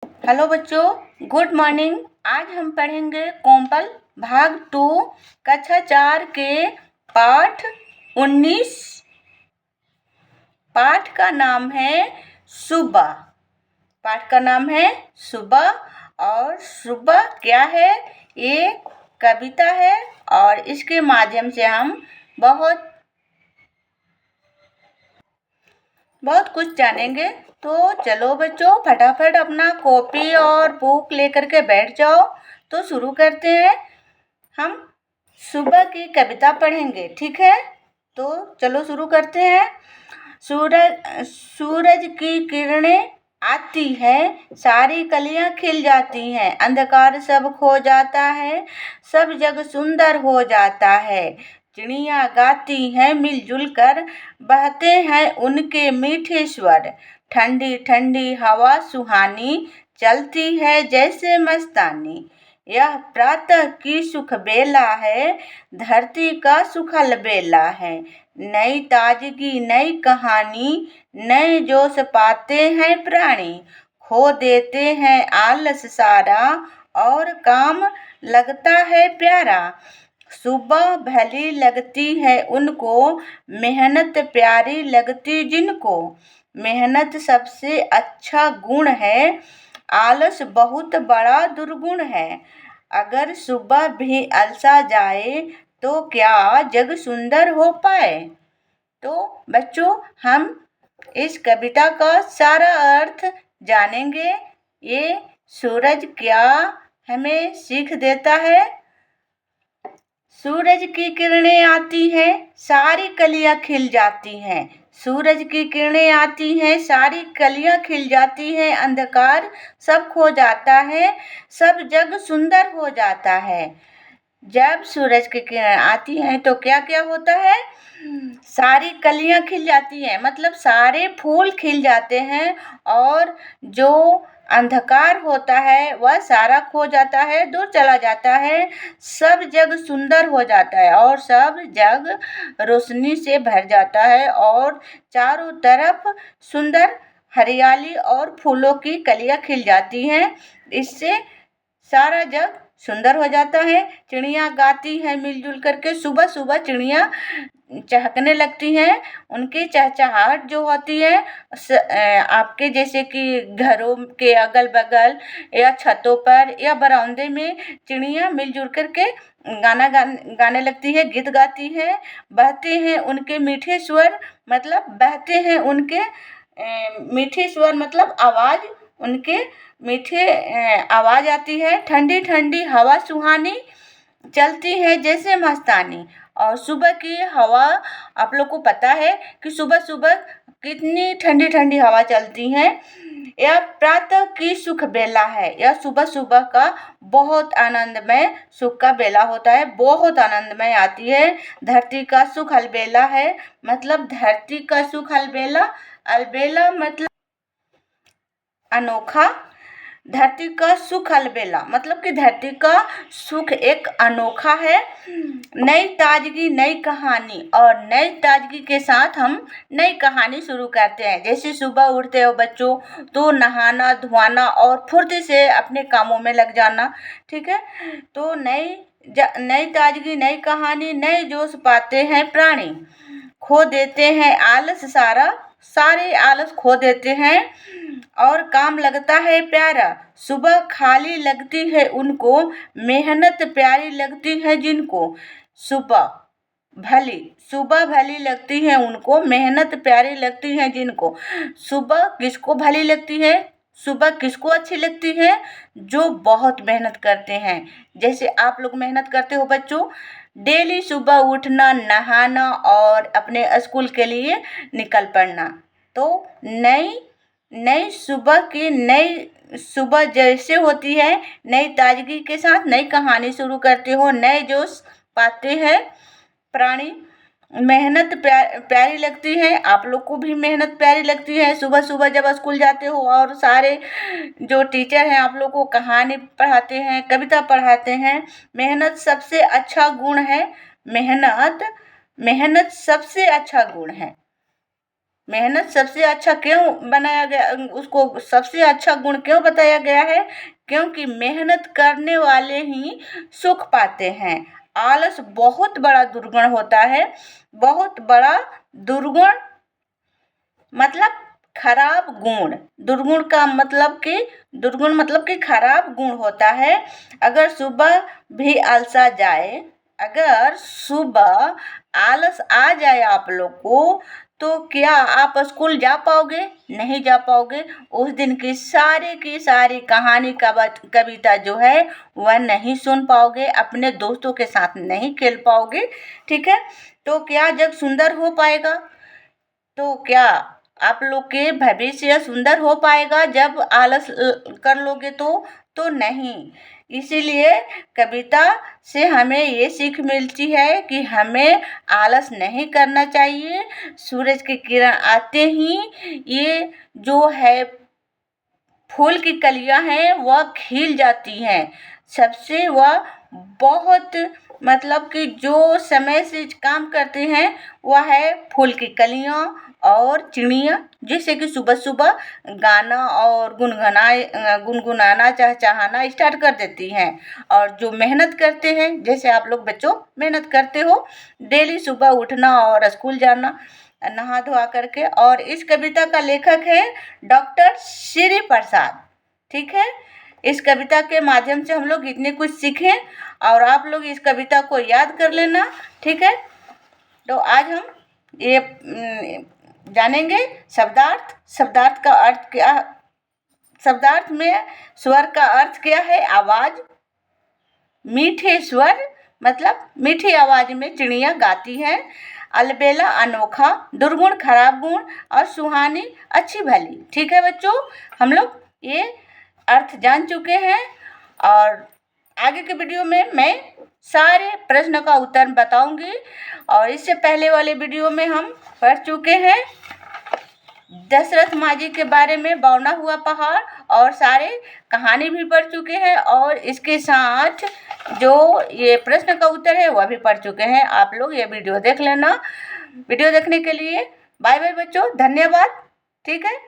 Hello बच्चों, good morning. आज हम पढ़ेंगे कोम्पल भाग 2 कक्षा 4 के पाठ 19। पाठ का नाम है सुबह। पाठ का नाम है सुबह। और सुबह क्या है? ये कविता है और इसके माध्यम से हम बहुत कुछ जानेंगे। तो चलो बच्चों, फटाफट अपना कॉपी और बुक लेकर के बैठ जाओ। तो शुरू करते हैं। हम सुबह की कविता पढ़ेंगे, ठीक है? तो चलो शुरू करते हैं। सूरज की किरणें आती है, सारी कलियां खिल जाती हैं, अंधकार सब खो जाता है, सब जग सुंदर हो जाता है। चिड़िया गाती हैं मिलजुल कर, बहते हैं उनके मीठे स्वर। ठंडी ठंडी हवा सुहानी, चलती है जैसे मस्तानी। यह प्रातः की सुख बेला है, धरती का सुखल बेला है। नई ताजगी नई कहानी, नए जोश पाते हैं प्राणी। खो देते हैं आलस सारा, और काम लगता है प्यारा। सुबह भली लगती है उनको, मेहनत प्यारी लगती जिनको। मेहनत सबसे अच्छा गुण है, आलस बहुत बड़ा दुर्गुण है। अगर सुबह भी अलसा जाए, तो क्या जग सुंदर हो पाए? तो बच्चों, हम इस कविता का सारा अर्थ जानेंगे। ये सूरज क्या हमें सीख देता है? सूरज की किरणें आती हैं, सारी कलियां खिल जाती हैं। सूरज की किरणें आती हैं, सारी कलियां खिल जाती हैं, अंधकार सब खो जाता है, सब जग सुंदर हो जाता है। जब सूरज की किरण आती हैं तो क्या क्या होता है? सारी कलियां खिल जाती हैं, मतलब सारे फूल खिल जाते हैं, और जो अंधकार होता है वह सारा खो जाता है, दूर चला जाता है। सब जग सुंदर हो जाता है और सब जग रोशनी से भर जाता है, और चारों तरफ सुंदर हरियाली और फूलों की कलियां खिल जाती हैं। इससे सारा जग सुंदर हो जाता है। चिड़िया गाती हैं मिलजुल करके। सुबह सुबह चिड़िया चहकने लगती हैं। उनकी चहचहाहट जो होती है, आपके जैसे कि घरों के अगल बगल या छतों पर या बरामदे में चिड़िया मिलजुल करके गाने लगती है, गीत गाती है। बहते हैं उनके मीठे स्वर, मतलब बहते हैं उनके मीठे स्वर, मतलब आवाज, उनके मीठे आवाज आती है। ठंडी ठंडी हवा सुहानी, चलती है जैसे मस्तानी। और सुबह की हवा, आप लोग को पता है कि सुबह सुबह कितनी ठंडी ठंडी हवा चलती है। यह प्रातः की सुख बेला है। यह सुबह सुबह का बहुत आनंदमय सुख का बेला होता है, बहुत आनंदमय आती है। धरती का सुख अलबेला है, मतलब धरती का सुख अलबेला। अलबेला मतलब अनोखा। धरती का सुख अलबेला मतलब कि धरती का सुख एक अनोखा है। नई ताजगी नई कहानी, और नई ताजगी के साथ हम नई कहानी शुरू करते हैं। जैसे सुबह उठते हो बच्चों, तो नहाना धोना और फुर्ती से अपने कामों में लग जाना, ठीक है? तो नई ताजगी नई कहानी, नए जोश पाते हैं प्राणी। खो देते हैं आलस सारा, सारे आलस खो देते हैं, और काम लगता है प्यारा। सुबह खाली लगती है उनको, मेहनत प्यारी लगती है जिनको। सुबह भली लगती है उनको, मेहनत प्यारी लगती है जिनको। सुबह किसको भली लगती है? सुबह किसको अच्छी लगती है? जो बहुत मेहनत करते हैं। जैसे आप लोग मेहनत करते हो बच्चों, डेली सुबह उठना, नहाना और अपने स्कूल के लिए निकल पड़ना। तो नई सुबह जैसे होती है, नई ताजगी के साथ नई कहानी शुरू करते हो, नए जोश पाते हैं प्राणी। मेहनत प्यारी लगती है। आप लोग को भी मेहनत प्यारी लगती है। सुबह सुबह जब स्कूल जाते हो और सारे जो टीचर हैं आप लोग को कहानी पढ़ाते हैं, कविता पढ़ाते हैं। मेहनत सबसे अच्छा गुण है। मेहनत सबसे अच्छा गुण है। मेहनत सबसे अच्छा क्यों बनाया गया, उसको सबसे अच्छा गुण क्यों बताया गया है? क्योंकि मेहनत करने वाले ही सुख पाते हैं। आलस बहुत बड़ा दुर्गुण होता है, बहुत बड़ा दुर्गुण मतलब खराब गुण। दुर्गुण मतलब कि खराब गुण होता है। अगर सुबह भी आलसा जाए, अगर सुबह आलस आ जाए आप लोग को, तो क्या आप स्कूल जा पाओगे? नहीं जा पाओगे। उस दिन की सारी कहानी कविता जो है वह नहीं सुन पाओगे, अपने दोस्तों के साथ नहीं खेल पाओगे। ठीक है, तो क्या जग सुंदर हो पाएगा? तो क्या आप लोग के भविष्य सुंदर हो पाएगा जब आलस कर लोगे तो नहीं। इसीलिए कविता से हमें ये सीख मिलती है कि हमें आलस नहीं करना चाहिए। सूरज की किरण आते ही ये जो है फूल की कलियां हैं वह खिल जाती हैं। सबसे वह बहुत मतलब कि जो समय से काम करते हैं वह है फूल की कलियां और चिड़िया, जिससे कि सुबह सुबह गाना और गुनगुनाना चहचहाना स्टार्ट कर देती हैं। और जो मेहनत करते हैं, जैसे आप लोग बच्चों मेहनत करते हो, डेली सुबह उठना और स्कूल जाना नहा धोआ करके। और इस कविता का लेखक है डॉक्टर श्री प्रसाद। ठीक है, इस कविता के माध्यम से हम लोग इतने कुछ सीखें और आप लोग इस कविता को याद कर लेना। ठीक है, तो आज हम ये जानेंगे शब्दार्थ। शब्दार्थ का अर्थ क्या? शब्दार्थ में स्वर का अर्थ क्या है? आवाज। मीठे स्वर मतलब मीठी आवाज में चिड़िया गाती हैं। अलबेला अनोखा, दुर्गुण खराब गुण, और सुहानी अच्छी भली। ठीक है बच्चों, हम लोग ये अर्थ जान चुके हैं और आगे के वीडियो में मैं सारे प्रश्न का उत्तर बताऊंगी। और इससे पहले वाले वीडियो में हम पढ़ चुके हैं दशरथ मांझी के बारे में, बौना हुआ पहाड़, और सारे कहानी भी पढ़ चुके हैं। और इसके साथ जो ये प्रश्न का उत्तर है वह भी पढ़ चुके हैं। आप लोग ये वीडियो देख लेना। वीडियो देखने के लिए बाय बाय बच्चों, धन्यवाद। ठीक है।